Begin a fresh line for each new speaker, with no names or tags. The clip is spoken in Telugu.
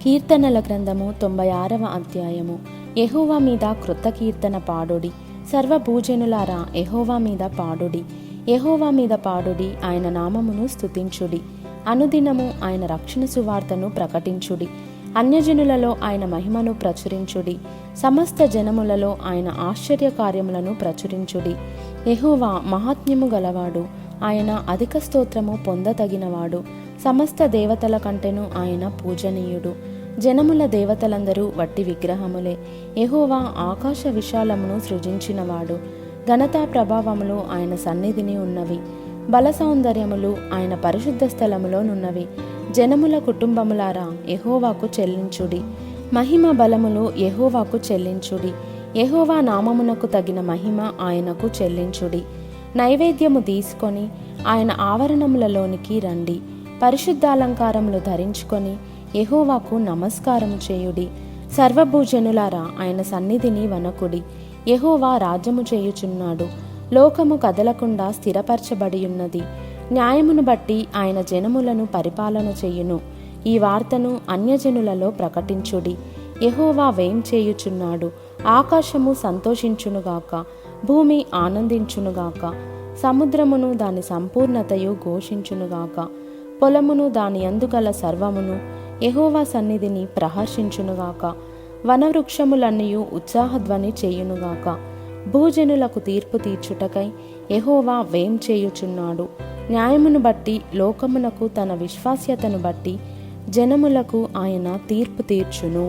కీర్తనల గ్రంథము 96వ అధ్యాయము. యెహోవా మీద క్రొత్త కీర్తన పాడుడి. సర్వభూజనులారా యెహోవా మీద పాడుడి. యెహోవా మీద పాడుడి, ఆయన నామమును స్తుతించుడి. అనుదినము ఆయన రక్షణ సువార్తను ప్రకటించుడి. అన్యజనులలో ఆయన మహిమను ప్రచురించుడి. సమస్త జనములలో ఆయన ఆశ్చర్య కార్యములను ప్రచురించుడి. యెహోవా మహాత్మ్యము గలవాడు, ఆయన అధిక స్తోత్రము పొందతగినవాడు. సమస్త దేవతల కంటెను ఆయన పూజనీయుడు. జనముల దేవతలందరూ వట్టి విగ్రహములే. యెహోవా ఆకాశ విశాలమును సృజించినవాడు. ఘనతా ప్రభావములు ఆయన సన్నిధిని ఉన్నవి. బల సౌందర్యములు ఆయన పరిశుద్ధ స్థలములోనున్నవి. జనముల కుటుంబములారా యెహోవాకు చెల్లించుడి. మహిమ బలములు యెహోవాకు చెల్లించుడి. యెహోవా నామమునకు తగిన మహిమ ఆయనకు చెల్లించుడి. నైవేద్యము తీసుకొని ఆయన ఆవరణములలోనికి రండి. పరిశుద్ధాలంకారములు ధరించుకొని యెహోవాకు నమస్కారము చేయుడి. సర్వభూజనులారా ఆయన సన్నిధిని వనకుడి. యెహోవా రాజ్యము చేయుచున్నాడు. లోకము కదలకుండా స్థిరపరచబడి ఉన్నది. న్యాయమును బట్టి ఆయన జనములను పరిపాలన చేయును. ఈ వార్తను అన్యజనులలో ప్రకటించుడి. యెహోవా వేం చేయుచున్నాడు. ఆకాశము సంతోషించునుగాక, భూమి ఆనందించునుగాక. సముద్రమును దాని సంపూర్ణతయు ఘోషించునుగాక. పొలమును దాని యందు గల సర్వమును యెహోవా సన్నిధిని ప్రహర్షించునుగాక. వనవృక్షములన్నయు ఉత్సాహధ్వని చేయునుగాక. భూజనులకు తీర్పు తీర్చుటకై యెహోవా వేం చేయుచున్నాడు. న్యాయమును బట్టి లోకమునకు తన విశ్వాస్యతను బట్టి జనములకు ఆయన తీర్పు తీర్చును.